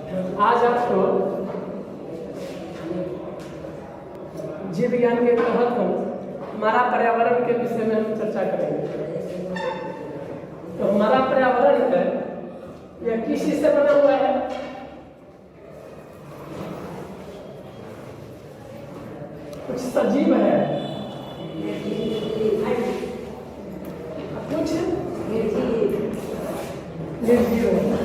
आज आपको जीव विज्ञान के तहत हमारा पर्यावरण के विषय में हम चर्चा करेंगे। तो हमारा पर्यावरण है यह किस चीज से बना हुआ है? कुछ सजीव है, कुछ निर्जीव है।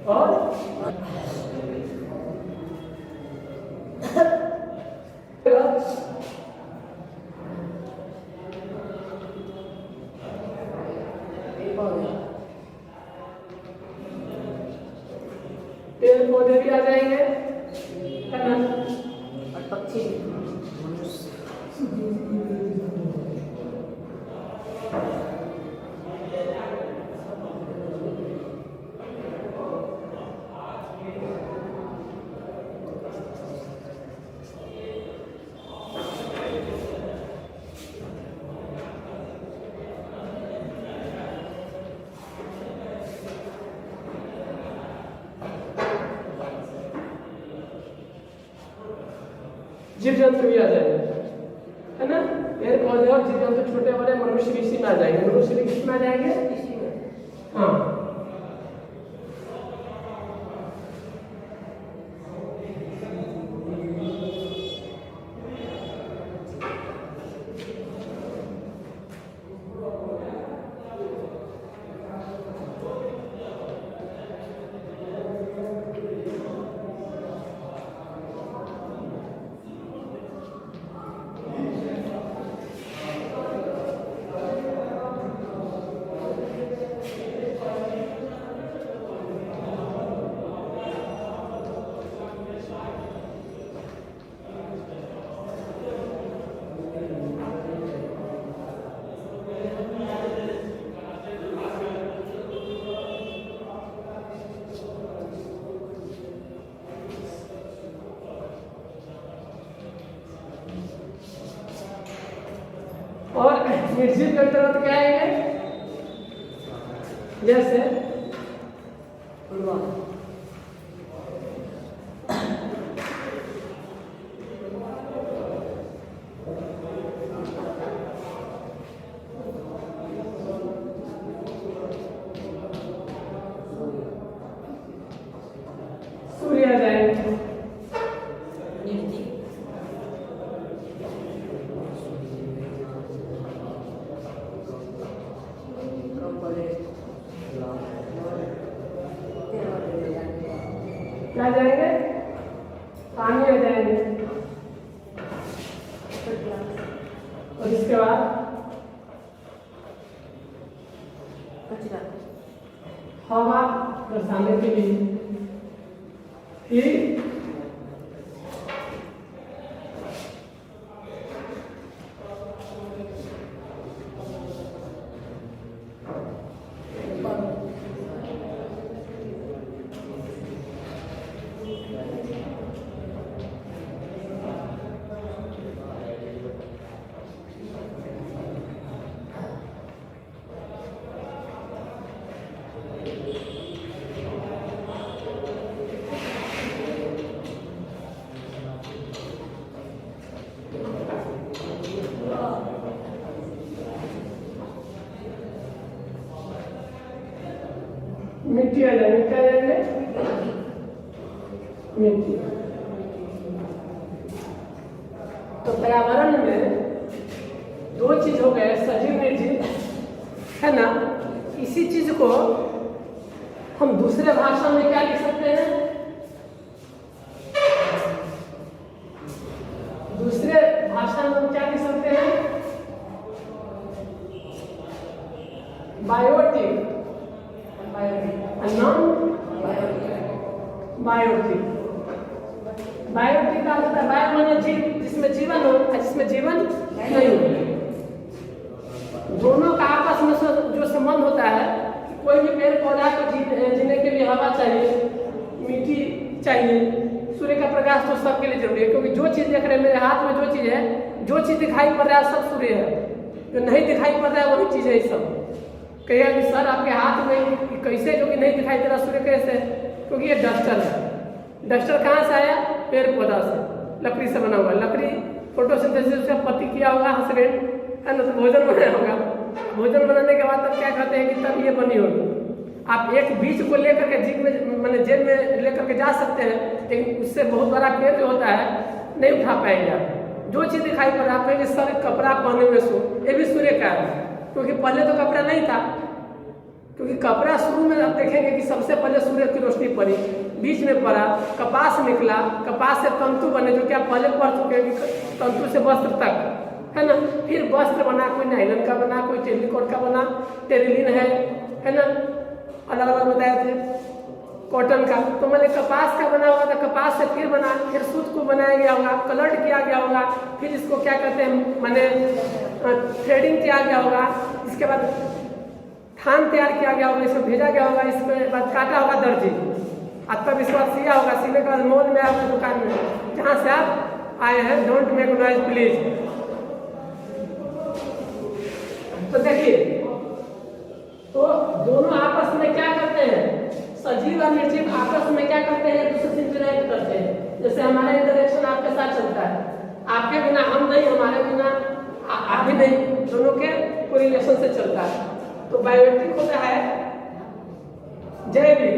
और पेड़ पौधे भी आ जाएंगे, है ना? और पक्षी जीव जंतु भी आ जाएंगे, है ना? पेड़ पौधे और जीव जंतु छोटे बड़े मनुष्य भी इसी में आ जाएंगे। मनुष्य भी किस में आ जाएंगे? इसी में। हाँ, और निर्जीव के अंतर्गत क्या आएंगे? जैसे सूर्य आ जाएंगे, क्या जाएंगे? पानी आ जाएंगे, और इसके बाद हवा बरसाने के लिए, फिर मिट्टी आ जाएगी। क्या जाएंगे? मिट्टी। तो पर्यावरण में दो चीज हो गए, सजीव निर्जीव, है ना? इसी चीज को हम दूसरे भाषा में क्या लिख सकते हैं? दूसरे भाषा में हम क्या लिख सकते हैं? Biotic, biotic. बायोटिक का होता है बायो माने जीव, जिसमें जीवन हो, जिसमें जीवन नहीं हो। दोनों का आपस में जो संबंध होता है, कोई भी पेड़ पौधा को जीने के लिए हवा चाहिए, मिट्टी चाहिए, सूर्य का प्रकाश तो सबके लिए जरूरी है, क्योंकि जो चीज देख रहे हैं मेरे हाथ में, जो चीज है, जो चीज दिखाई पड़ रहा है सब सूर्य है, जो नहीं दिखाई पड़ रहा है वही चीज है ये सब। कहिए कि सर आपके हाथ में कैसे, जो कि नहीं दिखाई दे रहा सूर्य कैसे? क्योंकि ये डस्टर है। डस्टर कहाँ से आया? पेड़ पौधा से, लकड़ी से बना हुआ। लकड़ी फोटोसिंथेसिस उसका पति किया होगा, हस्बैंड है ना, तो भोजन बनाया होगा। भोजन बनाने के बाद तब क्या कहते हैं कि तब ये बनी होगी। आप एक बीज को लेकर के जीप में मैंने जेब में लेकर के जा सकते हैं, लेकिन उससे बहुत बड़ा पेड़ जो होता है नहीं उठा पाएंगे आप। जो चीज दिखाई पड़ रहा है, सर कपड़ा पहने हुए सो, ये भी सूर्य का है, क्योंकि पहले तो कपड़ा नहीं था। क्योंकि कपड़ा शुरू में आप देखेंगे कि सबसे पहले सूर्य की रोशनी पड़ी, बीच में पड़ा, कपास निकला, कपास से तंतु बने, जो कि आप पहले पढ़ चुके हैं कि तंतु से वस्त्र तक, है ना। फिर वस्त्र बना, कोई नायलन का बना, कोई टेरिकॉट का बना, टेरिलिन है ना, अलग अलग बताए थे, कॉटन का। तो मैंने कपास का बना हुआ था, कपास से फिर बना, फिर सूत को बनाया गया होगा, कलर्ड किया गया होगा, फिर इसको क्या कहते हैं मैंने थ्रेडिंग किया गया होगा, इसके बाद थान तैयार किया गया होगा, इसको भेजा गया होगा, इसके बाद काटा होगा दर्जी, और तब इसके बाद सिया होगा। सीने के बाद मॉल में आपकी दुकान में जहाँ से आप आए हैं, डोंट मेक नॉइज प्लीज। तो देखिए, तो दोनों आपस में क्या करते हैं, सजीव और निर्जीव आपस में क्या करते हैं, दूसरे से इंटरेक्ट करते हैं। जैसे हमारा इंटरेक्शन आपके साथ चलता है, आपके बिना हम नहीं, हमारे बिना आप भी नहीं, दोनों के कोरिलेशन से चलता है। तो बायोमेट्रिक होता है जैविक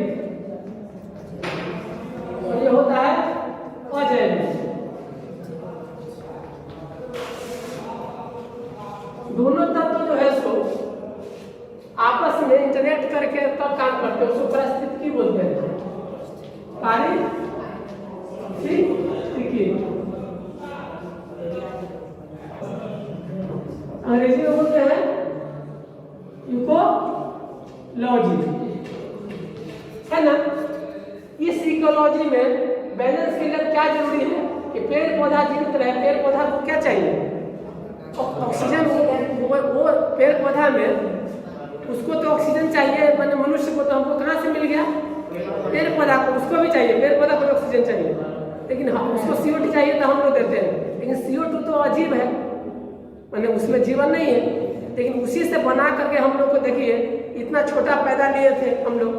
और ये होता है अजैविक। दोनों तत्व जो है सो आपस में इंटरेक्ट करके तब काम करते हैं, उसको परिस्थितिकी बोलते हैं, पारिस्थितिकी। अंग्रेजी में बोलते हैं इकोलॉजी, है ना। इस इकोलॉजी में बैलेंस के लिए क्या जरूरी है कि पेड़ पौधा जीवित रहे। पेड़ पौधा को क्या चाहिए? ऑक्सीजन। वो पेड़ पौधा में उसको तो ऑक्सीजन चाहिए, मैंने मनुष्य को तो हमको कहाँ से मिल गया? पेड़ पौधा को, उसको भी चाहिए, पेड़ पौधा को ऑक्सीजन चाहिए, लेकिन हाँ उसको CO2 चाहिए तो हम लोग देते हैं, लेकिन CO2 तो अजीब है, मैंने उसमें जीवन नहीं है, लेकिन उसी से बना करके हम लोग को देखिए इतना छोटा पैदा लिए थे हम लोग,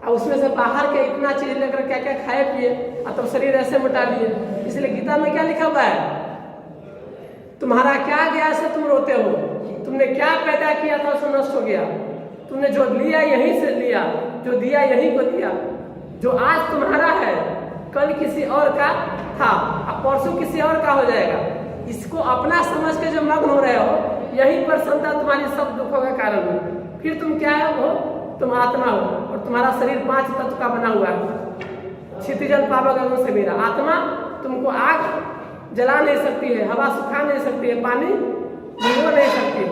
और उसमें से बाहर के इतना चीज लेकर क्या क्या खाए पिए, और तब शरीर ऐसे मोटा लिए। इसलिए गीता में क्या लिखा हुआ है? तुम्हारा क्या गया से तुम रोते हो, तुमने क्या पैदा किया था उसको नष्ट हो गया, तुमने जो लिया यहीं से लिया, जो दिया यहीं को दिया। जो आज तुम्हारा है कल किसी और का था, अब परसों किसी और का हो जाएगा। इसको अपना समझ के जो मग्न हो रहे हो, यही पर संता तुम्हारी सब दुखों का कारण है। फिर तुम क्या हो? तुम आत्मा हो, और तुम्हारा शरीर 5 तत्व का बना हुआ है। क्षितिजल पावक अग्नि से मेरा आत्मा तुमको आग जला नहीं सकती है, हवा सुखा नहीं सकती है, पानी भिगो नहीं सकती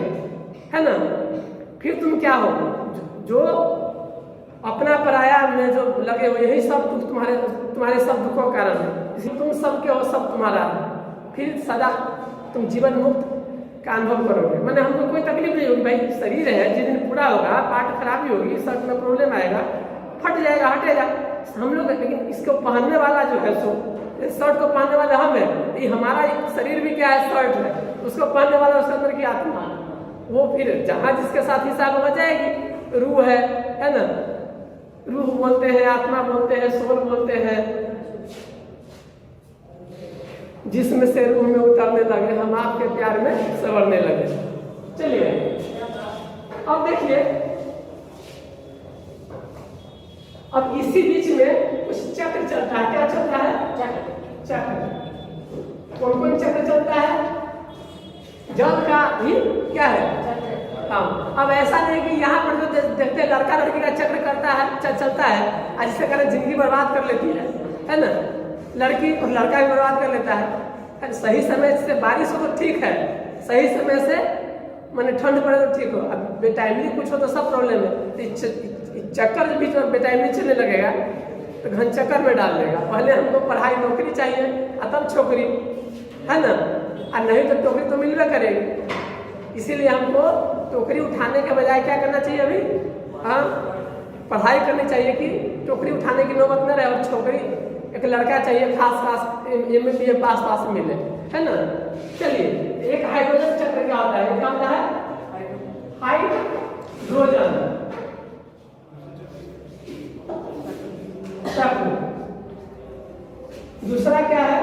है ना। फिर तुम क्या हो? जो अपना पराया में जो लगे हो, यही सब दुख तुम्हारे सब दुखों का कारण है। तुम सबके हो, सब तुम्हारा है। फिर सदा तुम जीवन मुक्त का अनुभव करोगे, मैंने हमको कोई तकलीफ नहीं होगी। भाई शरीर है, जिस दिन पूरा होगा, पार्ट खराबी होगी, शर्ट में प्रॉब्लम आएगा, फट जाएगा, हटेगा हम लोग, लेकिन इसको पहनने वाला जो है सो, शर्ट को पहनने वाला हम है, ये हमारा शरीर भी क्या है? शर्ट है, उसको पहनने वाला उसके अंदर की आत्मा, वो फिर जहाँ जिसके साथ हिसाब हो जाएगी। रूह है ना, रूह बोलते हैं, आत्मा बोलते हैं, सोल बोलते हैं। जिसमें से रूह में उतरने लगे, हम आपके प्यार में संवरने लगे। चलिए अब देखिए, अब इसी बीच में कुछ चक्र चलता है। क्या चलता है? चक्र। कौन कौन चक्र चलता है? जल का भी क्या है? हाँ। अब ऐसा नहीं कि यहाँ पर जो देखते हैं लड़का लड़की का चक्र करता है, चलता है, जिससे कारण जिंदगी बर्बाद कर लेती है ना। लड़की और लड़का भी बर्बाद कर लेता है। सही समय से बारिश हो तो ठीक है, सही समय से मैंने ठंड पड़े तो ठीक हो। अब बेटाइमली कुछ हो तो सब प्रॉब्लम है। चक्कर के बीच में बेटाइमली चलने लगेगा तो घन चक्कर में डाल देगा। पहले हमको पढ़ाई नौकरी चाहिए, तब छोकरी, है ना, और नहीं तो टोकरी तो मिलवे करेगी। इसीलिए हमको टोकरी उठाने के बजाय क्या करना चाहिए? अभी हाँ पढ़ाई करनी चाहिए कि टोकरी उठाने की नौबत न रहे और छोकरी एक लड़का चाहिए खास MA पास मिले, है ना। चलिए, एक हाइड्रोजन चक्र क्या होता है, क्या होता है, हाइड्रोजन चक्र। दूसरा क्या है,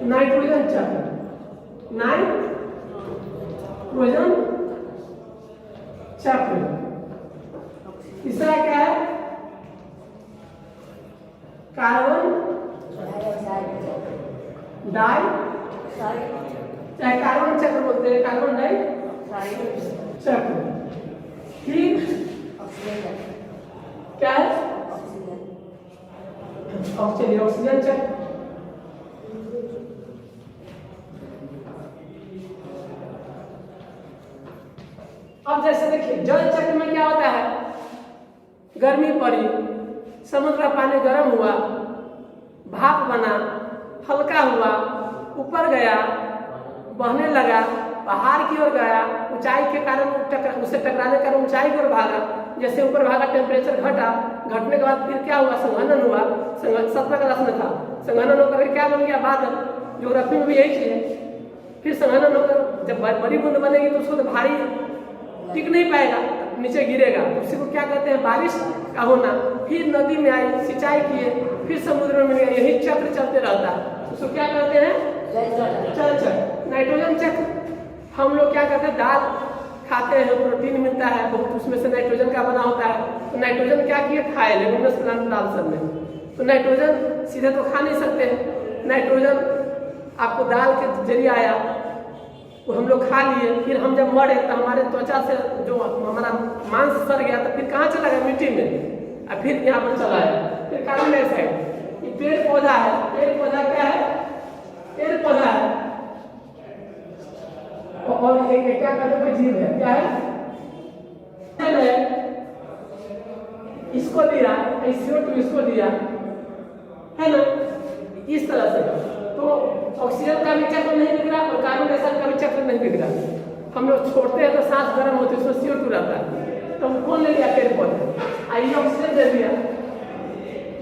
नाइट्रोजन चक्र, नाइट्रोजन चक्र। तीसरा क्या है, कार्बन डाई, चाहे कार्बन चक्र बोलते हैं, कार्बन डाई चक्र। फिर क्या है, ऑक्सीजन चक्र। अब जैसे देखिए जल चक्र में क्या होता है, गर्मी पड़ी, समुद्र का पानी गर्म हुआ, भाप बना, हल्का हुआ, ऊपर गया, बहने लगा, पहाड़ की ओर गया, ऊंचाई के कारण उसे टकराने के कारण ऊंचाई की ओर भागा। जैसे ऊपर भागा, टेम्परेचर घटा, घटने के बाद फिर क्या हुआ, संघनन हुआ। 7वां क्लास में था, संघनन होकर क्या बन गया, बादल। ज्योग्राफी में भी यही चीज है। फिर संघनन होकर जब बड़ी बूंद बनेगी तो उसको तो भारी टिक नहीं पाएगा, नीचे गिरेगा, उसी को क्या कहते हैं, बारिश का होना। फिर नदी में आई, सिंचाई किए, फिर समुद्र में मिल गया, यही चक्र चलते रहता है। उसको क्या कहते हैं, जल चक्र। नाइट्रोजन चक्र, हम लोग क्या कहते हैं, दाल खाते हैं, प्रोटीन मिलता है बहुत, उसमें से नाइट्रोजन का बना होता है। तो नाइट्रोजन क्या किए, खाए, लेगुमिनस प्लांट दाल सब में। तो नाइट्रोजन सीधे तो खा नहीं सकते, नाइट्रोजन आपको दाल के जरिए आया, वो हम लोग खा लिए। फिर हम जब मरे तो हमारे त्वचा से जो हमारा मांस सड़ गया, तो फिर कहाँ चला गया, मिट्टी में, और फिर यहाँ पर चला आया। फिर कार्बन डाइऑक्साइड, ये पेड़ पौधा है। पेड़ पौधा क्या है, पेड़ पौधा है, और एक क्या कहते हैं, जीव है, क्या है, इसको दिया, CO2 इसको दिया, है ना, इस तरह से। तो ऑक्सीजन का भी चक्र नहीं बिगड़ा और कार्बन डाइऑक्साइड का भी चक्र नहीं बिगड़ा। हम लोग छोड़ते हैं तो सांस गर्म होती है, उसमें CO2 रहता है। तो कौन ले लिया, पेड़ पौधे, आइए ऑक्सीजन दे दिया,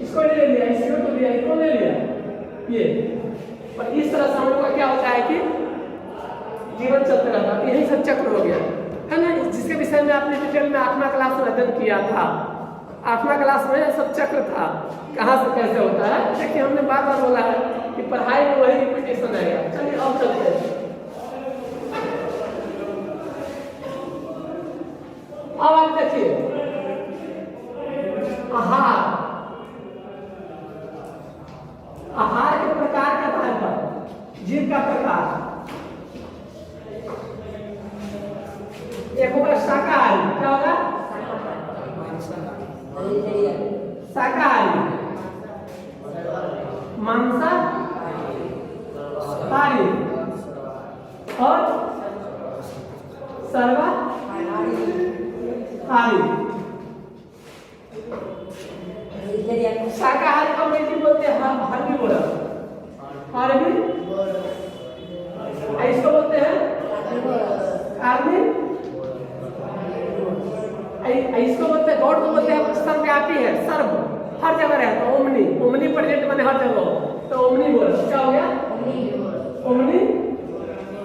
इसको ले लिया, CO2 दिया, इसको ले लिया, ये। और इस तरह से हम लोग का क्या होता है कि जीवन चलते रहता है। यही सब चक्र हो गया, है ना, जिसके विषय में आपने डिटेल में 8वां क्लास में अध्ययन किया था। 8वां क्लास में सब चक्र था, कहाँ से कैसे होता है। देखिए हमने बार बार बोला है कि पढ़ाई में वही रिपीटेशन आएगा। चलिए अब चलते हैं, अब आप देखिए आहार, आहार के प्रकार के आधार पर जीव का प्रकार। एक होगा शाकाहारी, क्या होगा, शाकाहारी, मांसाहारी और सर्वाहारी। शाकाहारी को अंग्रेजी बोलते हैं हर्बीवोरस, इसको बोलते हैं कार्निवोरस, इसको बोलते हैं, गॉड को बोलते हैं सर्वव्यापी है, सर्व, हर जगह रहता है, ओमनी प्रेजेंट माने हर जगह, तो ओमनीवोरस क्या हो गया, ओमनीवोरस।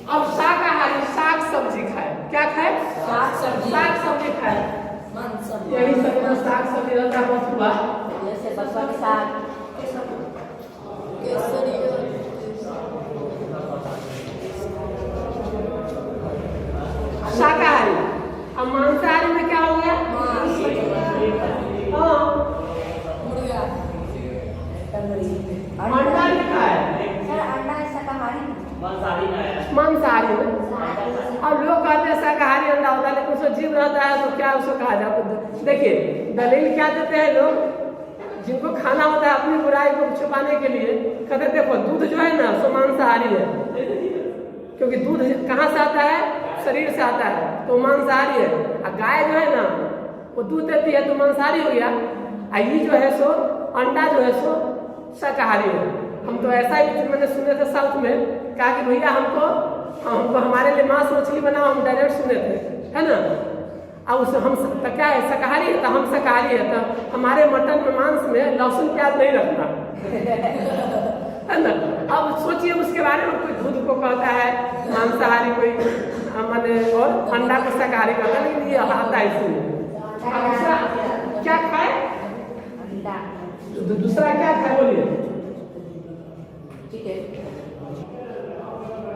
अब शाकाहारी साग सब्जी खाए, क्या खाए, साग सब्जी खाए, यही सब साग सब्जी रहता है, हुआ जैसे बसवा के साग, शाकाहारी। अब मांसाहारी में क्या हो गया, अंडा भी खाए, मांसाहारी में। अब लोग कहते हैं शाकाहारी अंडा होता है, लेकिन उसमें जीव रहता है तो क्या उसको कहा जाता। देखिए दलील क्या देते हैं लोग, जिनको खाना होता है अपनी बुराई को छुपाने के लिए, कहते हैं देखो दूध जो है ना सो मांसाहारी है, क्योंकि दूध कहाँ से आता है, शरीर से आता है, तो मांसाहारी है। और गाय जो है ना वो दूध देती है तो मांसाहारी हो गया। और ये जो है सो अंडा जो है सो शाकाहारी है। हम तो ऐसा ही मैंने सुने थे साउथ में, कहा कि भैया हमको हमारे लिए मांस मछली बनाओ, हम डायरेक्ट सुने थे, है ना। अब उस हम तो क्या है, शाकाहारी है तो हम शाकाहारी है तो हमारे मटन में मांस में लहसुन प्याज नहीं रखना है ना। अब सोचिए उसके बारे में, कोई दूध को कहता है मांसाहारी, कोई मैंने और अंडा को शाकाहारी कहता है, लेकिन ये आता है इसमें। अब दूसरा क्या खाए, अंडा, दूसरा क्या खाए बोलिए। चिकन,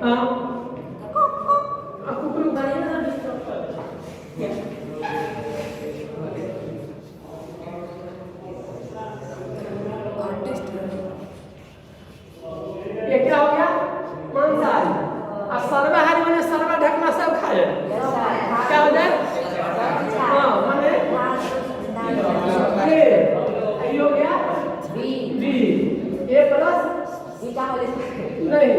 हाँ कुकरू ये क्या हो गया, मांसाहारी। और सर्वाहारी मैंने सर्वा ढकना सब खाए, क्या हो जाए, हाँ मैंने ये हो गया बी, ए प्लस नहीं,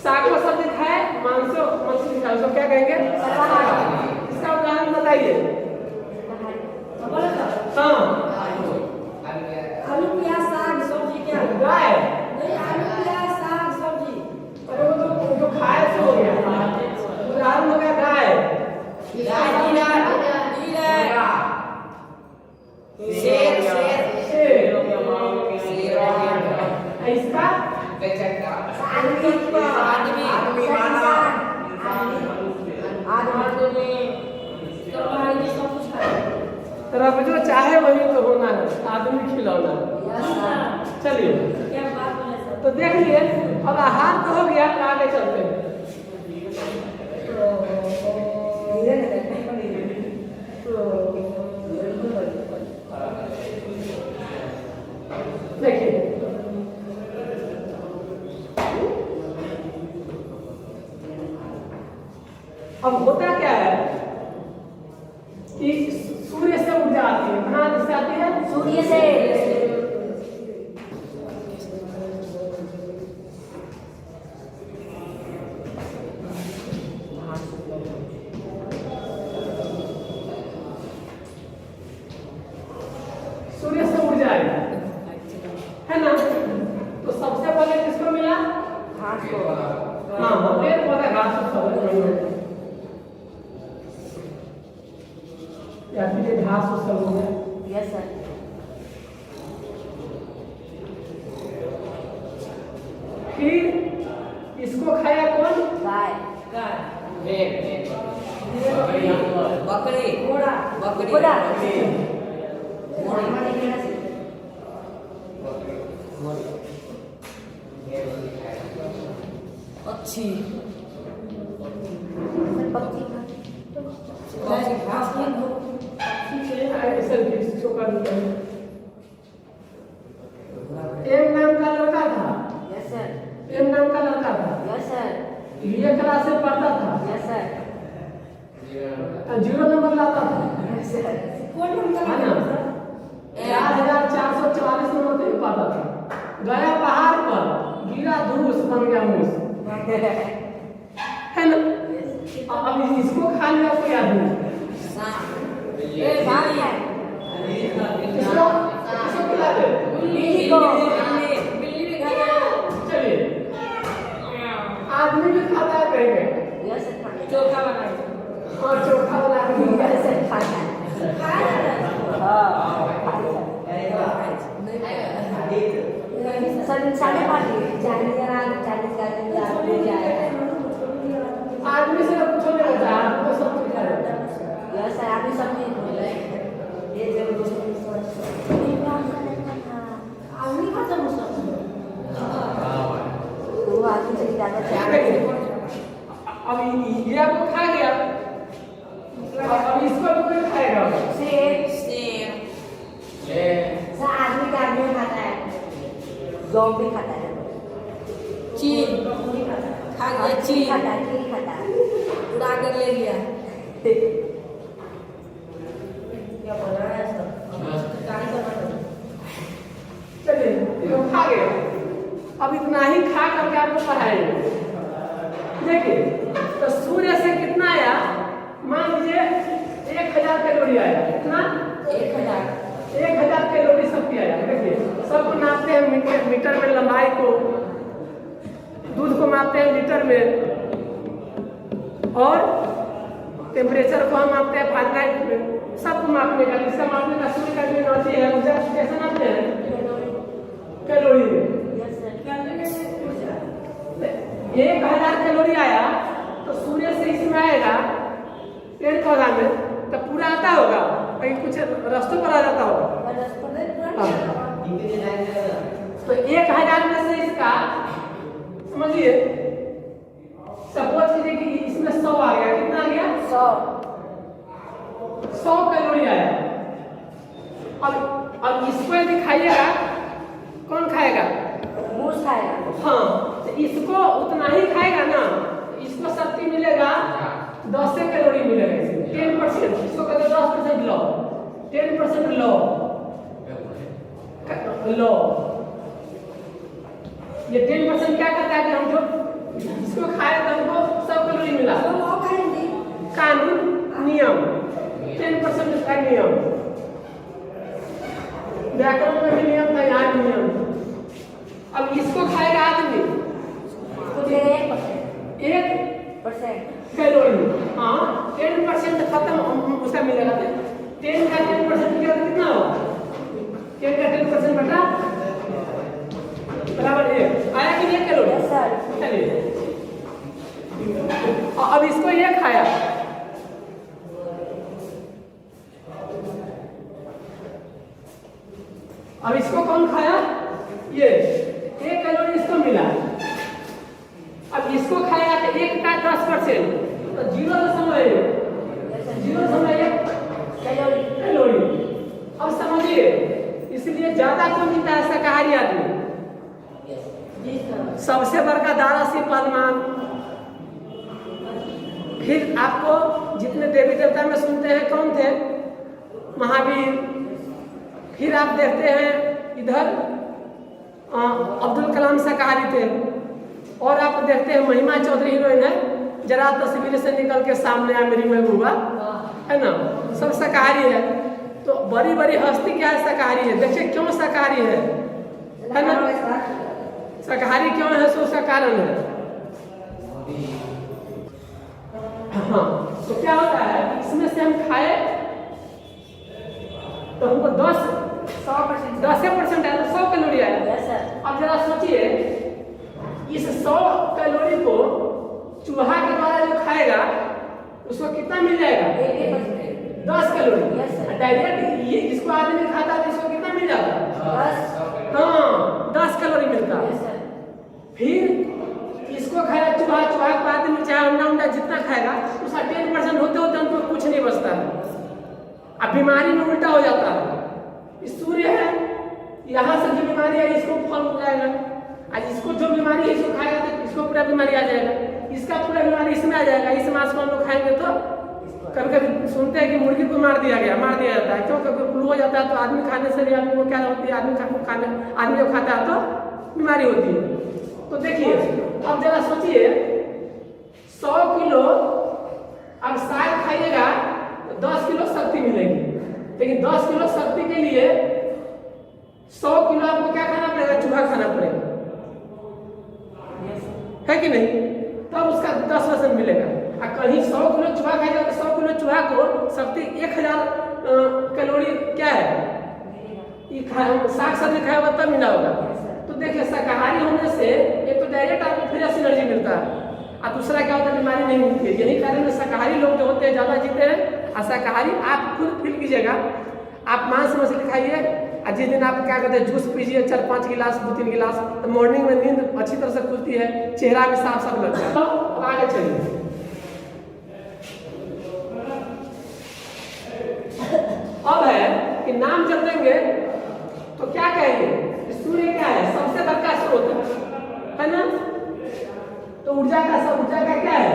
साग को सब्जी खाए, मांसो मछली खाए, उसको क्या कहेंगे, इसका उदाहरण बताइए। हाँ आलू प्याज साग सब्जी, क्या गाय, नहीं, आलू प्याज साग सब्जी। अरे वो तो जो खाए से हो गया, उदाहरण हो गया गाय, शेर, इसका रब जो चाहे वही तो होना है, आदमी खिलौना। चलिए तो देख लिए, अब आहार तो हो गया, आगे चलते हैं। देखिए अब होता क्या है कि सूर्य से ऊर्जा आती है, कहाँ से आती है, सूर्य से। सूर्य से ऊर्जा आई है ना। तो सबसे पहले किसको मिला, घास को। हाँ पेड़ पौधा घास को सबसे पहले, या फिर ये घास को सब हो गया। Yes sir. फिर इसको खाया कौन, गाय, बकरी, घोड़ा, बकरी, घोड़ा, पक्षी, पक्षी, ऐसे एक नाम का लड़का था, यस सर, एक नाम का लड़का था, यस सर, ये क्लास से पढ़ता था, यस सर, 0 नंबर लाता था, यस सर। है ना। 4444 नंबर तक पाता था। गया पहाड़ पर, गिरा धूस, बन गया मूस, है ना। अब इसको खा लिया कोई आदमी, भाग है, इसको खिला दे, बिल्ली को, चलिए आदमी भी खाता है कहेंगे, यस सर, चोखा बनाए, और चोखा बना के यस सर, खाता है। हाँ, 5:30 आदमी से कुछ नहीं होता है, आदमी तो सब कुछ खा लेता है। यस सर, अभी सब नहीं ये जरूर आदमी खाता है सब। तो आदमी से ज़्यादा देखिए, अब ये आपको खा गया, अब इसको भी कोई खाएगा, सेब सेब, आदमी का आदमी खाता है, ज़ॉम्बी खाता है, चील, खा गया चील, खाता है, चील खाता है। उड़ा कर ले गया। क्या बोल रहा है सब? चलिए इसको खा गया। अब इतना ही खा करके आपको पढ़ाएंगे। देखिए तो सूर्य से कितना आया, मान लीजिए 1000 कैलोरी आया, कितना, 1000 कैलोरी सबकी आया। देखिए सबको नापते हैं मीटर में, लंबाई को, दूध को मापते हैं लीटर में, और टेम्परेचर को हम मापते हैं फारेनहाइट में, सबको मापने का, इसका मापने का सूर्य का जो एनर्जी है ऊर्जा कैसे नापते हैं? कैलोरी में। 1000 कैलोरी आया तो सूर्य से इसमें आएगा पेड़ पौधा में, तो पूरा आता होगा, कहीं कुछ रास्तों पर आ जाता होगा। तो 1000 में से इसका समझिए, सपोज कीजिए कि इसमें 100 आ गया, कितना आ गया? 100 कैलोरी आया। अब इसको यदि खाइएगा, कौन खाएगा? मूस खाएगा। हाँ, तो इसको उतना ही खाएगा ना, इसको शक्ति मिलेगा 10 से कैलोरी मिलेगा इसमें, 10%, इसको कहते हैं 10% लो, 10% लो, ये 10% क्या करता है कि हम जो इसको खाए तो हमको 100 कैलोरी मिला। कानून नियम 10% का नियम, व्याकरण में भी नियम था, यहाँ भी नियम। अब इसको खाएगा आदमी 1% कैलोरी, हाँ 10% खत्म उसका मिलेगा। 10 का 10% मिलेगा तो कितना होगा? 10 का 10% बटा बराबर 1 आया कि नहीं कैलोरी? चलिए अब इसको ये खाया, अब इसको कौन खाया? ये 1 कैलोरी इसको मिला। अब इसको खाया तो 1 का 10%, तो 0.1 कैलोरी। अब समझिए, इसलिए ज्यादा क्यों मिलता है शाकाहारी आदमी? सबसे बड़का दारासी पद्मान। फिर आपको जितने देवी देवता में सुनते हैं कौन थे? महावीर। फिर आप देखते हैं इधर अब्दुल कलाम शाकाहारी थे, और आप देखते हैं महिमा चौधरी हीरोइन है, जरा तस्वीर से निकल के सामने आ मेरी महबूबा, है ना, सब शाकाहारी है। तो बड़ी बड़ी हस्ती क्या है? शाकाहारी है। देखिए क्यों शाकाहारी है ना? शाकाहारी क्यों है? सो उसका कारण है। हाँ, तो क्या होता है, इसमें से हम खाए तो हमको 10% आया, तो 100 कैलोरी आया। अब जरा सोचिए, इस 100 कैलोरी को चूहा के द्वारा जो खाएगा उसको कितना मिल जाएगा? 10 कैलोरी। डायरेक्ट ये इसको आदमी खाता है तो इसको कितना मिल जाता? हाँ 10 कैलोरी मिलता। फिर इसको खाया चूहा को आदमी चाहे अंडा जितना खाएगा उसका 10% होते होते हमको कुछ नहीं बचता है। अब बीमारी में उल्टा हो जाता है। इस सूर्य है, यहाँ से जो बीमारी है इसको फल हो जाएगा, आज इसको जो बीमारी है इसको खाएगा तो इसको पूरा बीमारी आ जाएगा, इसका पूरा बीमारी इसमें आ जाएगा। इस मांस को हम लोग खाएंगे तो कभी कभी सुनते हैं कि मुर्गी को मार दिया जाता है, क्यों? क्योंकि फ्लू हो जाता है, तो आदमी खाने से भी आदमी को क्या होती है? आदमी जो खाता है तो बीमारी होती है। तो देखिए, अब जरा सोचिए, 100 किलो अब साग खाइएगा तो 10 किलो शक्ति मिलेगी, लेकिन 10 किलो शक्ति के लिए 100 किलो आपको क्या खाना पड़ेगा? चूहा खाना पड़ेगा, है कि नहीं? तब उसका 10% मिलेगा। और कहीं 100 किलो चूहा खाएगा तो 100 किलो चूहा को शक्ति 1000 कैलोरी क्या है? साग सब्जी खाएगा तब मिला होगा। तो देखिए, शाकाहारी होने से एक तो डायरेक्ट आपको फ्रेश एनर्जी मिलता है, और दूसरा क्या होता है? बीमारी नहीं मिलती है। यही कारण है शाकाहारी लोग जो होते हैं ज्यादा जीते हैं। और शाकाहारी आप खुद फील कीजिएगा, आप मांस मछली खाइए, और जिस दिन आप क्या कहते हैं जूस पीजिए 4-5 गिलास, 2-3 गिलास, तो मॉर्निंग में नींद अच्छी तरह से खुलती है, चेहरा भी साफ लगता है। तो आगे चलिए, अब है कि नाम जब देंगे तो क्या कहेंगे? सूर्य क्या है? सबसे बड़का स्रोत है ना? तो ऊर्जा का क्या है?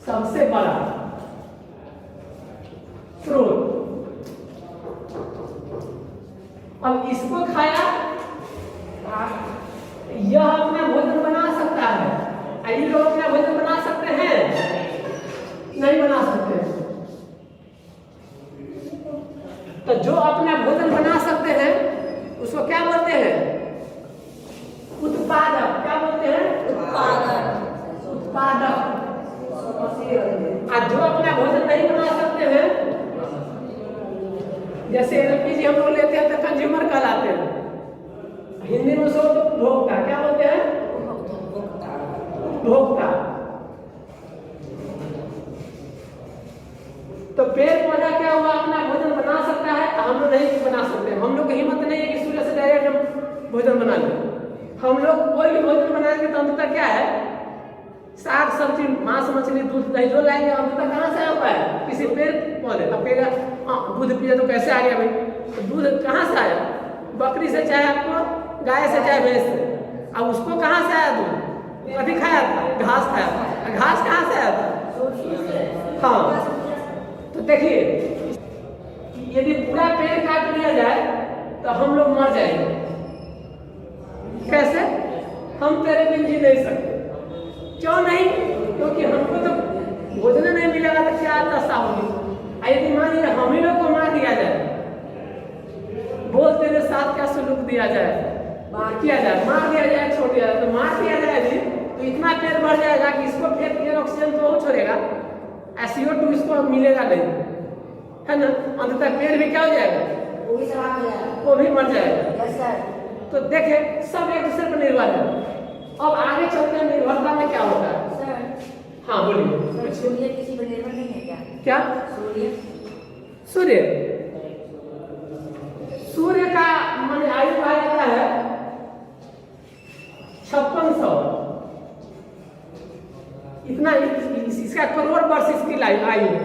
सबसे बड़ा स्रोत। अब इसको खाया, यह अपना भोजन बना सकता है। ये लोग अपना भोजन बना सकते हैं? नहीं बना सकते। तो जो अपना भोजन बना सकते हैं उसको क्या बोलते हैं? उत्पादक। क्या बोलते हैं? उत्पादक। आज जो अपना भोजन नहीं बना सकते हैं, जैसे एलपीजी हम लोग लेते हैं तो कंज्यूमर कहलाते हैं, हिंदी में उसको उपभोक्ता क्या बोलते हैं? उपभोक्ता। तो पेड़ पौधा क्या हुआ, अपना भोजन बना सकता है, हम लोग नहीं बना सकते। हम लोग की हिम्मत नहीं है कि सूर्य से डायरेक्ट हम भोजन बना लें। हम लोग कोई भी भोजन बनाएंगे तो अंततः क्या है, साग सब्जी मांस मछली दूध दही जो लाएंगे अंततः कहाँ से आया है? किसी पेड़ पौधे। अब कहेगा हाँ दूध पिए तो कैसे आ गया भाई? तो दूध कहाँ से आया? बकरी से, चाहे आपको गाय से, चाहे भैंस से। अब उसको कहाँ से आया दूध? कभी खाया था? घास खाया था। घास कहाँ से आया था? हाँ। तो देखिए यदि पूरा पेड़ काट दिया जाए तो हम लोग मर जाएंगे। कैसे? हम तेरे बिन जी नहीं सकते। क्यों नहीं? क्योंकि हमको तो भोजन नहीं मिलेगा तो क्या दशा होगी। यदि मान लीजिए हम ही लोग को मार दिया जाए, बोल तेरे साथ क्या सलूक दिया जाए, किया जाए, मार दिया जाए, छोड़ दिया जाए, तो मार दिया जाए जी तो इतना पेड़ बढ़ जाएगा कि इसको फेंक दिया ऑक्सीजन तो वो छोड़ेगा, CO2 इसको मिलेगा नहीं, है ना? अंततः पेड़ भी क्या हो जाएगा? वो भी समाप्त हो जाएगा, वो भी मर जाएगा। Yes sir. तो देखे सब एक दूसरे पर निर्भर है। अब आगे चलते हैं निर्भरता में क्या होता है। सर हाँ बोलिए। सूर्य किसी पर निर्भर नहीं है क्या? क्या? सूर्य सूर्य का माने आयु कहा जाता है 5600। इतना इसका करोड़ वर्ष इसकी आयु है।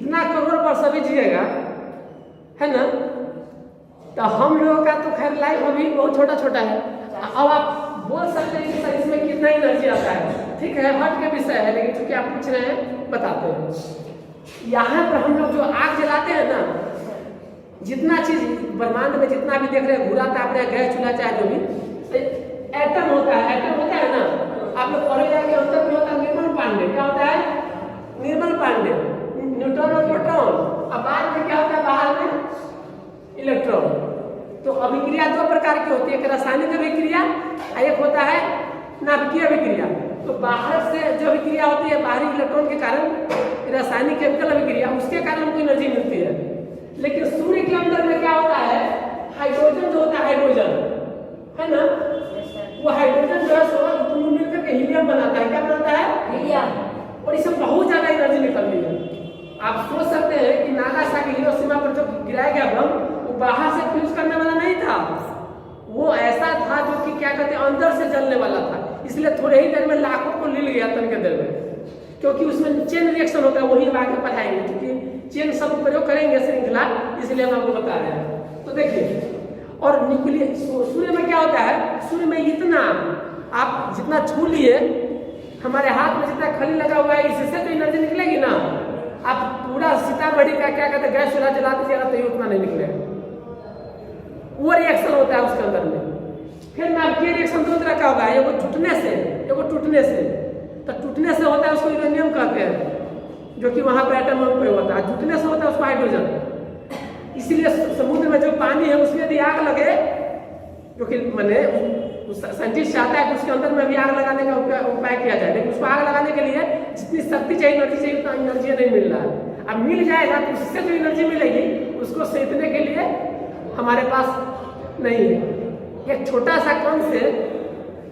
इतना करोड़ वर्ष अभी जिएगा, है ना? तो हम लोगों का तो खैर लाइफ अभी बहुत छोटा छोटा है। अब आप बोल सकते हैं कि सर इसमें कितना एनर्जी आता है, ठीक है हट के विषय है, लेकिन चूंकि आप पूछ रहे हैं बताते हैं। यहाँ पर हम लोग जो आग जलाते हैं ना, जितना चीज ब्रह्मांड में जितना भी देख रहे हैं, घूरा ताप रहे हैं, गैस चूल्हा चाहे जो भी, एटम होता है। एटम होता है ना, आप लोग पढ़े जाएंगे अंतर में होता है निर्मल पांडे। क्या होता है? निर्मल पांडे, न्यूट्रॉन और प्रोटॉन। अब बाद में क्या होता है? बाहर में इलेक्ट्रॉन। तो अभिक्रिया दो प्रकार की होती है, एक रासायनिक अभिक्रिया और एक होता है नाभिकीय अभिक्रिया। तो बाहर से जो अभिक्रिया होती है बाहरी इलेक्ट्रॉन के कारण, रासायनिक केमिकल अभिक्रिया, उसके कारण हमको एनर्जी मिलती है। लेकिन सूर्य के अंदर में क्या होता है? हाइड्रोजन जो होता है, हाइड्रोजन है ना, वो हाइड्रोजन जो है सोलर दोनों मिलकर के हीलियम बनाता है। क्या बनाता है? हीलियम। और इसमें बहुत ज्यादा एनर्जी निकलती है। आप सोच सकते हैं कि नागासाकी हिरोशिमा पर जो गिराया गया बम, वो बाहर से फ्यूज करने वाला नहीं था, वो ऐसा था जो कि क्या कहते हैं अंदर से जलने वाला था। इसलिए थोड़े ही देर में लाखों को लिल गया तन के देर में, क्योंकि उसमें चेन रिएक्शन होता है। वही हम आगे पढ़ाएंगे, क्योंकि चेन सब प्रयोग करेंगे श्रृंखला, इसलिए हम आपको बता रहे हैं। तो देखिए, और न्यूक्लियर सूर्य में क्या होता है? सूर्य में इतना आप जितना छू लिए, हमारे हाथ में जितना खली लगा हुआ है, इससे तो एनर्जी निकलेगी ना। आप पूरा सीतामढ़ी का क्या कहते हैं गैस चूल्हा जला दीजिएगा तो ये उतना नहीं निकलेगा। वो रिएक्शन होता है उसके अंदर में। फिर नाभिकीय रिएक्शन दो तरह का होगा, एगो टूटने से, एगो टूटने से। तो टूटने से होता है उसको यूरेनियम कहते हैं, जो कि वहां पर एटम पे होता है। टूटने से होता है उसको हाइड्रोजन। इसीलिए समुद्र में जो पानी है उसमें यदि आग लगे, जो कि मैंने साइंटिस्ट चाहता है कि उसके अंदर में भी आग लगाने का उपाय किया जाए, लेकिन उसको आग लगाने के लिए जितनी शक्ति चाहिए, एनर्जी चाहिए, उतना एनर्जी नहीं मिल रहा है। अब मिल जाएगा तो उससे जो एनर्जी मिलेगी उसको सेकने के लिए हमारे पास नहीं है। एक छोटा सा कण से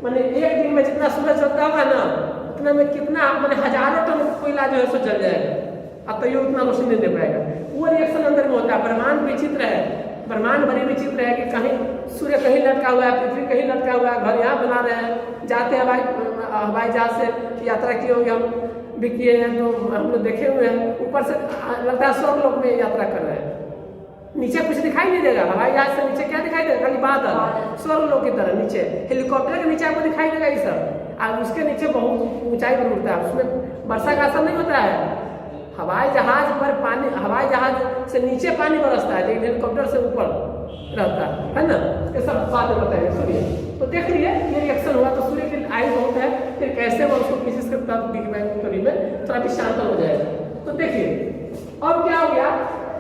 मैंने एक दिन में जितना सूरज जलता होगा ना, उतना में कितना मैंने हजारों टन कोयला जो है सो जल जाएगा। अब तो ये उतना रोशनी नहीं दे पाएगा। वो रिएक्शन अंदर में होता है। ब्रह्मांड विचित्र है, ब्रह्मांड बड़ी विचित्र है कि कहीं सूर्य कहीं लटका हुआ है, पृथ्वी कहीं लटका हुआ है, घर यहाँ बना रहे हैं, जाते हवाई जहाज से यात्रा किए होंगे, हम भी किए हैं तो हम लोग देखे हुए हैं। ऊपर से लगता है स्वर्ग लोक में यात्रा कर रहे हैं, नीचे कुछ दिखाई नहीं देगा। हवाई जहाज से नीचे क्या दिखाई देगा? खाली बादल, स्वर्ग लोक की तरह नीचे। हेलीकॉप्टर के नीचे आपको दिखाई देगा ये सब, और उसके नीचे बहुत ऊंचाई पर उठता है, उसमें वर्षा का असर नहीं होता है। हवाई जहाज पर पानी, हवाई जहाज से नीचे पानी बरसता है, लेकिन हेलीकॉप्टर से ऊपर रहता है ना। ये सब बात बताएंगे। सूर्य तो देख लिए ये रिएक्शन हुआ, तो सूर्य की आयु बहुत है, फिर कैसे वो उसको किसी के तब बिग बैंग थ्योरी में थोड़ा भी शांत हो जाएगा। तो देखिए अब क्या हो गया,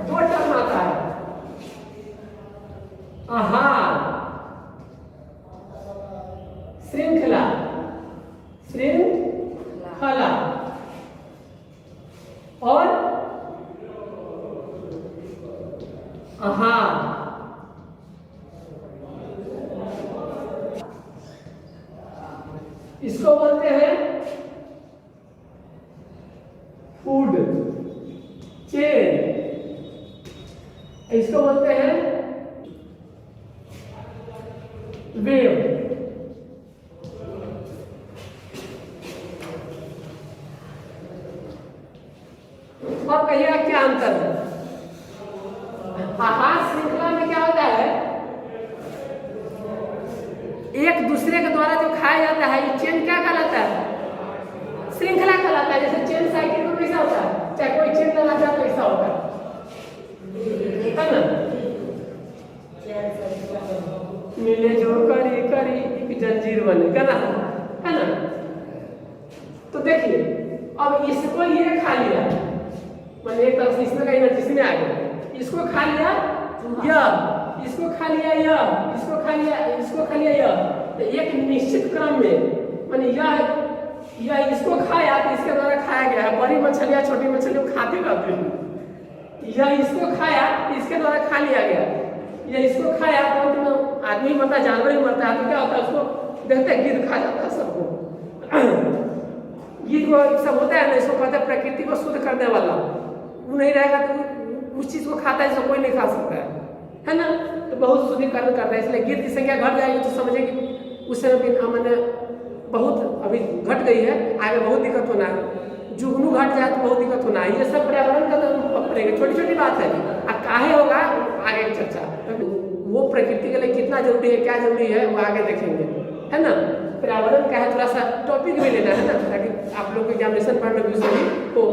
दो टर्म आता है, आहार, श्रृंखला, श्रृंखला। आहार, इसको बोलते हैं फूड चेन, इसको बोलते हैं वेव। अब कहिएगा क्या अंतर है? आहार श्रृंखला में क्या होता है, एक दूसरे के द्वारा जो खाया जाता है, ये चेन क्या कहलाता है? श्रृंखला कहलाता है। जैसे चेन साइकिल में कैसा होता है, चाहे कोई चेन लगा जाए तो ऐसा होता है ना, मिले जो करी करी एक जंजीर बने का ना, है ना। तो देखिए अब इसको ये खा लिया, मैंने एक तरफ से इसमें कहीं ना जिसमें आ गया, इसको खा लिया यह, इसको खा लिया यह, इसको खा लिया, इसको खा लिया यह, तो एक निश्चित क्रम में माने यह इसको खाया तो इसके द्वारा खाया गया है। बड़ी मछलियां छोटी मछलियों खाते रहते हैं, यह इसको खाया इसके द्वारा खा लिया गया, यह इसको खाया तो आदमी मरता जानवर ही मरता है, तो क्या होता है उसको देखते हैं गिद्ध खा जाता है सबको। गिद्ध को सब होता है ना, इसको कहते हैं प्रकृति को शुद्ध करने वाला, वो नहीं रहेगा तो उस चीज को खाता है जिसको कोई नहीं खा सकता है ना। तो बहुत शुद्धिकरण करता है, इसलिए गिद्ध की संख्या घट जाएगी तो समझे कि उस समय भी मैंने बहुत अभी घट गई है, आगे बहुत दिक्कत होना है, जुगनू घट जाए तो बहुत दिक्कत होना है। ये सब पर्यावरण का तो पड़ेगा, छोटी छोटी बात है। अब काहे होगा आगे की चर्चा, वो प्रकृति के लिए कितना जरूरी है, क्या जरूरी है वो आगे देखेंगे, है ना। पर्यावरण का है, थोड़ा सा टॉपिक भी लेना है ना, ताकि आप लोग को एग्जामिनेशन पढ़ने भी सही हो।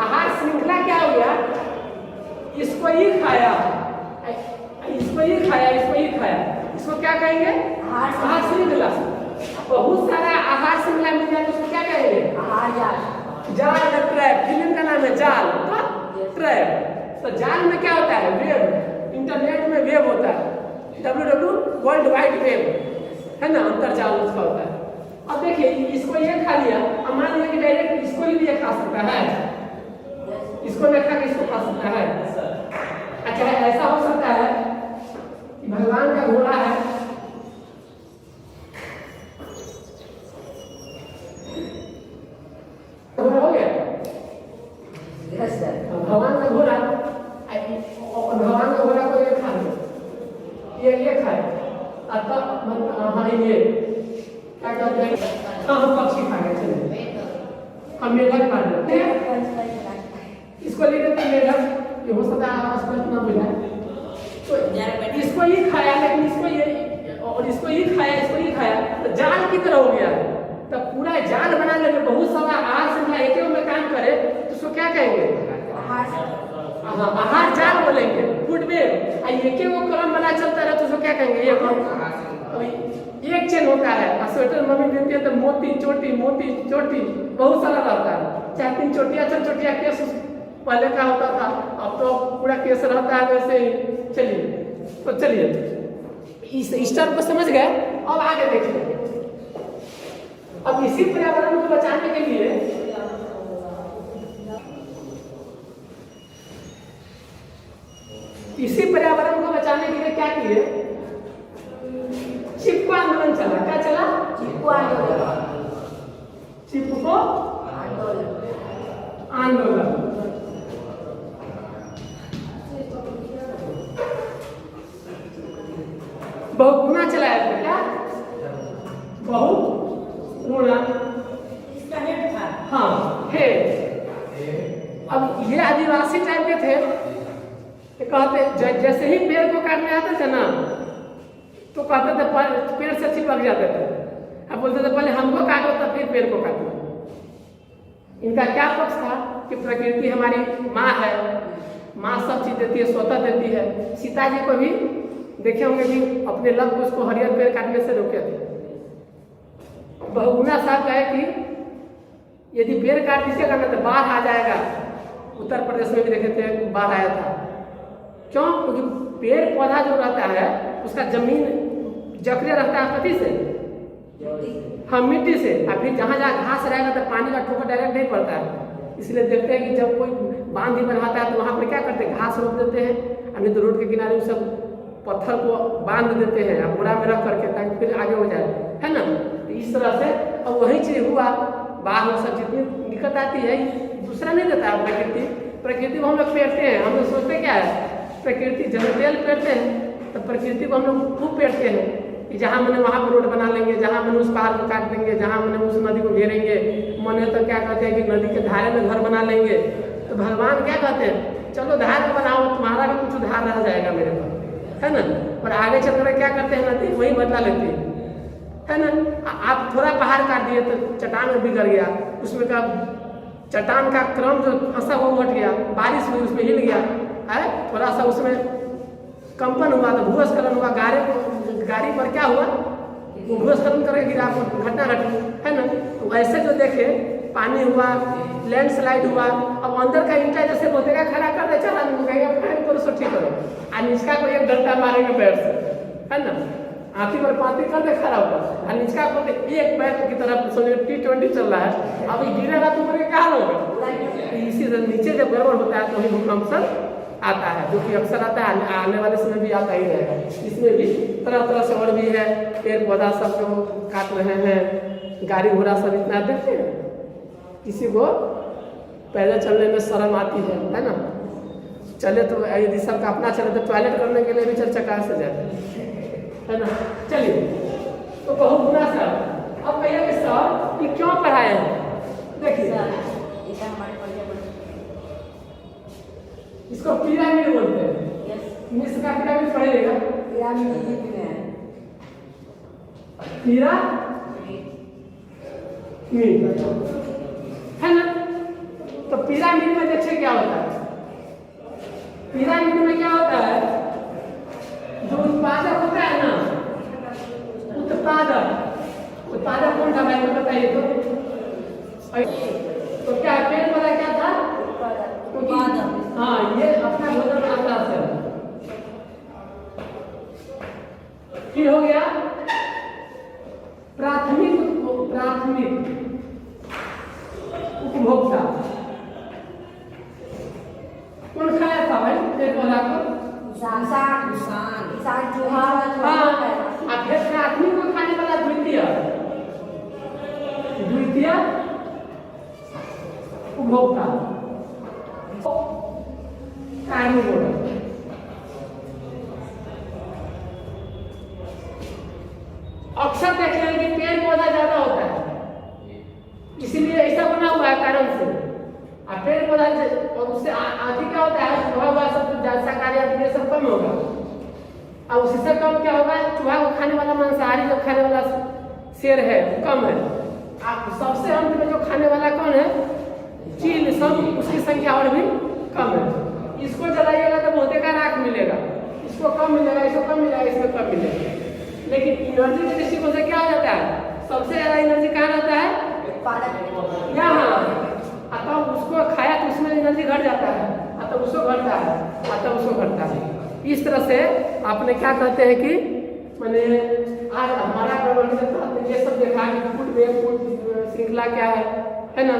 आहार श्रृंखला क्या हो गया, इसको ही खाया, इसको ही खाया, इसको ही खाया, इसको क्या कहेंगे? आहार श्रृंखला। बहुत सारा आहार श्रृंखला मिल जाए तो उसको क्या कहेंगे? आहार जाल। जाल या ट्रैप, फिल्म का नाम है जाल, तो ट्रैप। तो जाल में क्या होता है? वेब, इंटरनेट में वेब होता है, WWW वर्ल्ड वाइड वेब, है ना, अंतरजाल उसका होता है। अब देखिए इसको ये खा लिया, अब मान लिया कि डायरेक्ट इसको ही ये खा सकता है, इसको नहीं खा के इसको खा सकता है। अच्छा ऐसा हो सकता है कि भगवान का घोड़ा है, घोड़ा हो गया, भगवान का घोड़ा, भगवान का घोड़ा को ये खा लिया, ये खाए, हाँ ये क्या कहते हैं, हम पक्षी खा गए, चलिए हम मेढक खा लेते हैं, इसको ले लेते हैं मेढक, ये हो सकता है आवाज पर ना मिला, तो इसको ही खाया, लेकिन इसको ये और इसको ही खाया, इसको ही खाया, तो जाल की तरह हो गया। तो पूरा जाल बना लेंगे, बहुत सारा आहार श्रृंखला एक में काम करे तो उसको क्या कहेंगे? आहार जाल बोलेंगे, फूड वेव। एक वो क्रम बना चलता रहे तो उसको क्या कहेंगे? एक चेन होता है, स्वेटर मम्मी देती है तो मोती चोटी बहुत सारा रहता है, चाहे 3 चोटियां 4 चोटियां केस पहले का होता था, अब तो पूरा केस रहता है वैसे ही। चलिए इस स्तर को समझ गए, अब आगे देखिए। अब इसी पर्यावरण को बचाने के लिए क्या किए? चिपको आंदोलन चला। क्या चला? चिपको आंदोलन। चिपको आंदोलन। बहुगुणा चलाया था। क्या बहुगुणा? इसका हेड था। हाँ हेड। अब ये आदिवासी टाइप के थे, कहते जैसे ही पेड़ को काटने आते थे ना तो कहते थे पेड़ से चिपक जाते थे। अब बोलते थे पहले हमको काटो तब फिर पेड़ को काटो। इनका क्या पक्ष था कि प्रकृति हमारी माँ है, माँ सब चीज देती है, स्वतः देती है। सीता जी को भी देखे होंगे कि अपने लव को उसको हरियर पेड़ काटने से रोके थे। बहुगुणा साहब कहे कि यदि पेड़ काट दीजिएगा ना तो बाढ़ आ जाएगा। उत्तर प्रदेश में भी देखे थे बाढ़ आया था। क्यों? क्योंकि पेड़ पौधा जो रहता है उसका जमीन जकड़े रहता है कथी से? हाँ मिट्टी से। और फिर जहाँ जहाँ घास रहेगा तो पानी का ठोकर डायरेक्ट नहीं पड़ता है। इसलिए देखते हैं कि जब कोई बांध ही बनवाता है तो वहाँ पर क्या करते हैं, घास रोप देते हैं, नहीं तो रोड के किनारे सब पत्थर को बांध देते हैं बोरा में रख करके, ताकि फिर आगे हो जाए, है ना। तो इस तरह से अब वही चीज हुआ, बाढ़ में सब जितनी दिक्कत आती है दूसरा नहीं देता है प्रकृति। प्रकृति को हम लोग पेड़ते हैं, हम लोग सोचते क्या है, प्रकृति जब तेल पेड़ते हैं तो प्रकृति को हम लोग खूब पेड़ते हैं कि जहाँ मैंने वहाँ पर रोड बना लेंगे, जहाँ मैंने उस पहाड़ को काट देंगे, जहाँ मैंने उस नदी को घेरेंगे, मैंने तो क्या कहते हैं कि नदी के धारे में घर बना लेंगे। तो भगवान क्या कहते हैं, चलो धार में बनाओ, तुम्हारा भी कुछ उधार रह जाएगा मेरे पर, है ना। और आगे चल कर क्या करते हैं, नदी वही बदला लेती है ना। आप थोड़ा पहाड़ काट दिए तो चट्टान में बिगड़ गया, उसमें का चट्टान का क्रम जो फंसा वो हट गया, बारिश हुई उसमें हिल गया है, थोड़ा सा उसमें कंपन हुआ तो भूस्खलन हुआ, गाड़ी पर क्या हुआ, वो भूस्खलन करके गिरा, घटना घटी, है ना। तो ऐसे जो देखे पानी हुआ, लैंडस्लाइड हुआ, अब अंदर का ईंटा जैसे बोतेगा खड़ा कर दे, चला फैन करो सो ठीक करो, और निचका को एक डंडा मारेंगे पैर से, है ना, आँखी पर पाती कर दे खड़ा होगा, और निचका को एक बैट की तरफ समझो T20 चल रहा है, अभी गिरेगा तो मेरे क्या हाल होगा। इसी से नीचे जब गड़बड़ होता है तो वही भूकंप आता है, जो कि अक्सर आता है, आने वाले समय भी आता ही रहेगा। इसमें भी तरह तरह से और भी है, पेड़ पौधा सब जो काट रहे हैं, गाड़ी घोड़ा सब इतना देखते हैं, किसी को पैदल चलने में शर्म आती है ना। चले तो यदि सबका अपना चले तो टॉयलेट करने के लिए भी 4 चक्का से जाते है ना। चलिए तो बहुत गुना सर, अब कहिए कि सर कि क्यों पढ़ाए हैं, देखिए इसको पिरामिड बोलते हैं, मिस्र का पिरामिड पढ़ेगा, पिरामिड है ना। तो पिरामिड में देखिए क्या होता है, पिरामिड में क्या होता है, जो उत्पादक होता है ना, उत्पादक कौन था भाई बताइए तो क्या पेड़ वाला क्या था, हाँ ये अपना भोजन बनाता है। फिर हो गया प्राथमिक उपभोक्ता, कौन खाया था भाई पेड़ पौधा को, प्राथमिक को खाने वाला द्वितीय उपभोक्ता अक्सर देखते हैं कि पेड़ पौधा ज्यादा होता है, इसीलिए ऐसा बना हुआ है कारण से। और पेड़ पौधा और उससे आदि क्या होता है, चूहा सब शाकाहारी आदि सब कम होगा, और उससे कम क्या होगा, चूहा को खाने वाला मांसाहारी जो खाने वाला शेर है कम है। आप सबसे अंत में जो खाने वाला कौन है, चील, सब उसकी संख्या और भी कम है। इसको जलाइएगा तो बहुते का राख मिलेगा, इसको कम मिलेगा, इसको कम मिलेगा, इसको कम मिलेगा। लेकिन एनर्जी के दृष्टिकोण से क्या हो जाता है, सबसे ज्यादा एनर्जी कहाँ रहता है, यहाँ। तब उसको खाया तो उसमें एनर्जी घट जाता है, तब उसको घटता है, तब उसको घटता है। इस तरह से आपने क्या कहते हैं कि मैंने आज हमारा प्रबंधन ये सब देखा कि फूड श्रृंखला क्या है ना,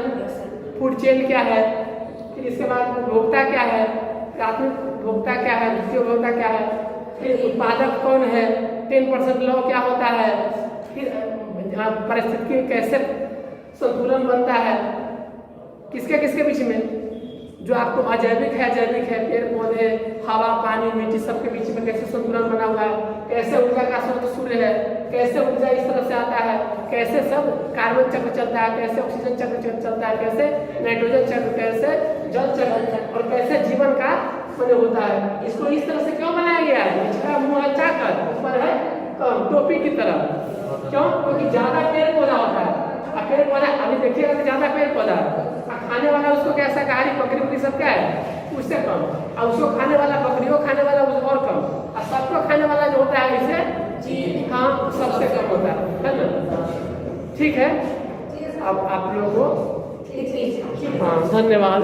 फूड चेन क्या है, फिर इसके बाद उपभोक्ता क्या है, प्राथमिक उपभोक्ता क्या है, द्वितीय उपभोक्ता क्या है, फिर उत्पादक कौन है, 10% लॉ क्या होता है, फिर परिस्थिति कैसे संतुलन बनता है, किसके किसके बीच में, जो आपको अजैविक है, जैविक है, पेड़ पौधे, हवा, पानी, मिट्टी सबके बीच में कैसे संतुलन बना हुआ है, कैसे ऊर्जा का स्रोत सूर्य है, कैसे ऊर्जा इस तरह से आता है, कैसे सब कार्बन चक्र चलता है, कैसे ऑक्सीजन चक्र चलता है, कैसे नाइट्रोजन चक्र, कैसे जल चक्र, और कैसे जीवन का मैंने होता है। इसको इस तरह से क्यों बनाया गया है, इसका मुँह चाकर ऊपर है टोपी की तरह, क्यों, क्योंकि ज्यादा पेड़ पौधा होता है, और पेड़ पौधा अभी देखिएगा तो ज्यादा पेड़ पौधा खाने वाला उसको क्या शाकाहारी बकरी सब क्या है उससे कम, और उसको खाने वाला बकरियों खाने वाला उसको और कम, और सबको खाने वाला जो होता है इसे हाँ सबसे कम होता है ना। ठीक है, अब आप लोगों को हाँ धन्यवाद।